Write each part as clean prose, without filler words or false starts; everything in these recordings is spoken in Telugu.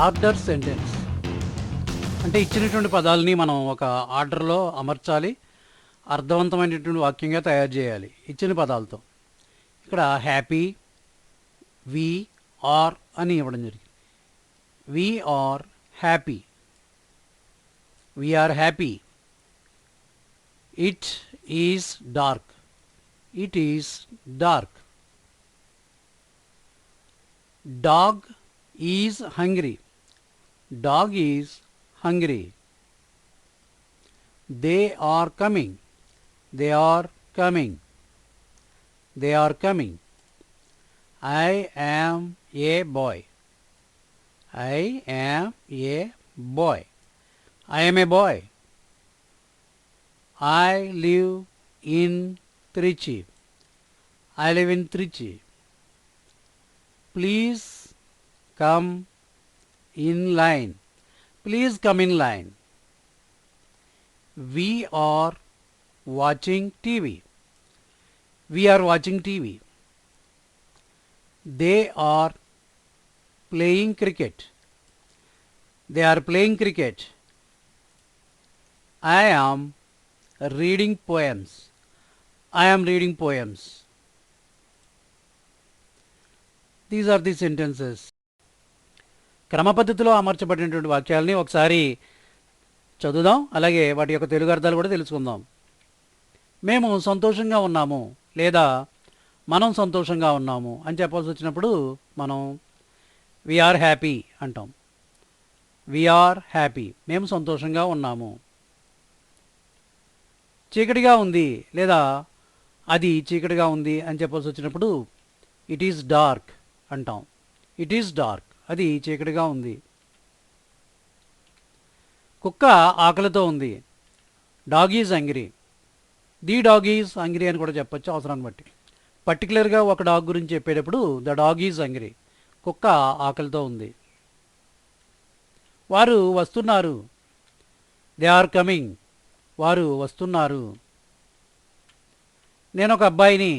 ఆర్డర్ సెంటెన్స్ అంటే ఇచ్చినటువంటి పదాలని మనం ఒక ఆర్డర్లో అమర్చాలి, అర్థవంతమైనటువంటి వాక్యంగా తయారు చేయాలి ఇచ్చిన పదాలతో. ఇక్కడ హ్యాపీ, వి ఆర్ అని ఇవ్వడం జరిగింది. We are happy, we are happy. It is dark, it is dark. Dog is hungry, dog is hungry. They are coming, they are coming, they are coming. I am a boy, I am a boy, I am a boy. I live in Trichy, I live in Trichy. Please come in line, please come in line. We are watching TV, we are watching TV. They are playing cricket, they are playing cricket. I am reading poems, I am reading poems. These are the sentences. క్రమపద్ధతిలో అమర్చబడినటువంటి వాక్యాలని ఒకసారి చదువుదాం, అలాగే వాటి యొక్క తెలుగు అర్థాలు కూడా తెలుసుకుందాం. మేము సంతోషంగా ఉన్నాము లేదా మనం సంతోషంగా ఉన్నాము అని చెప్పాల్సి వచ్చినప్పుడు మనం వీఆర్ హ్యాపీ అంటాం. వీఆర్ హ్యాపీ, మేము సంతోషంగా ఉన్నాము. చీకటిగా ఉంది లేదా అది చీకటిగా ఉంది అని చెప్పాల్సి వచ్చినప్పుడు ఇట్ ఈజ్ డార్క్ అంటాం. ఇట్ ఈజ్ డార్క్, అది చీకటిగా ఉంది. కుక్క ఆకలితో ఉంది, dog is hungry. The dog is hungry అని కూడా చెప్పచ్చు అవసరాన్ని బట్టి. పర్టికులర్గా ఒక డాగ్ గురించి చెప్పేటప్పుడు ద డాగ్ ఈజ్ హంగ్రీ, కుక్క ఆకలితో ఉంది. వారు వస్తున్నారు, దే ఆర్ కమింగ్, వారు వస్తున్నారు. నేను ఒక అబ్బాయిని,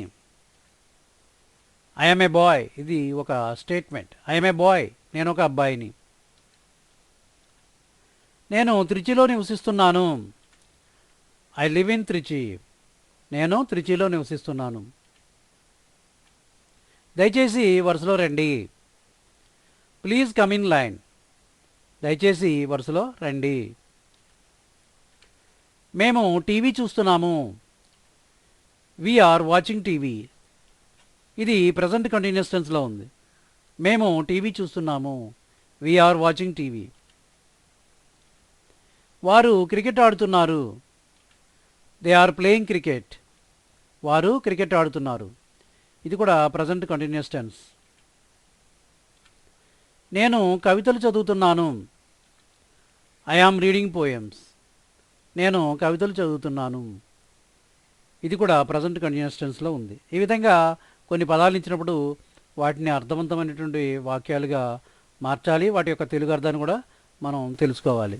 ఐఎమ్ ఏ బాయ్, ఇది ఒక స్టేట్మెంట్. ఐఎమ్ ఏ బాయ్, నేను ఒక అబ్బాయిని. నేను త్రిచిలో నివసిస్తున్నాను, ఐ లివ్ ఇన్ త్రిచి, నేను త్రిచిలో నివసిస్తున్నాను. దయచేసి వరుసలో రండి, ప్లీజ్ కమ్ ఇన్ లైన్, దయచేసి వరుసలో రండి. మేము టీవీ చూస్తున్నాము, వి ఆర్ వాచింగ్ టీవీ, ఇది ప్రజెంట్ కంటిన్యూస్ టెన్స్లో ఉంది. మేము టీవీ చూస్తున్నాము, వి ఆర్ వాచింగ్ టీవీ. వారు క్రికెట్ ఆడుతున్నారు, దే ఆర్ ప్లేయింగ్ క్రికెట్, వారు క్రికెట్ ఆడుతున్నారు, ఇది కూడా ప్రజెంట్ కంటిన్యూస్ టెన్స్. నేను కవితలు చదువుతున్నాను, ఐ ఆమ్ రీడింగ్ పోయమ్స్, నేను కవితలు చదువుతున్నాను, ఇది కూడా ప్రజెంట్ కంటిన్యూస్ టెన్స్లో ఉంది. ఈ విధంగా కొన్ని పదాలు ఇచ్చినప్పుడు వాటిని అర్థవంతమైనటువంటి వాక్యాలుగా మార్చాలి, వాటి యొక్క తెలుగు అర్థాన్ని కూడా మనం తెలుసుకోవాలి.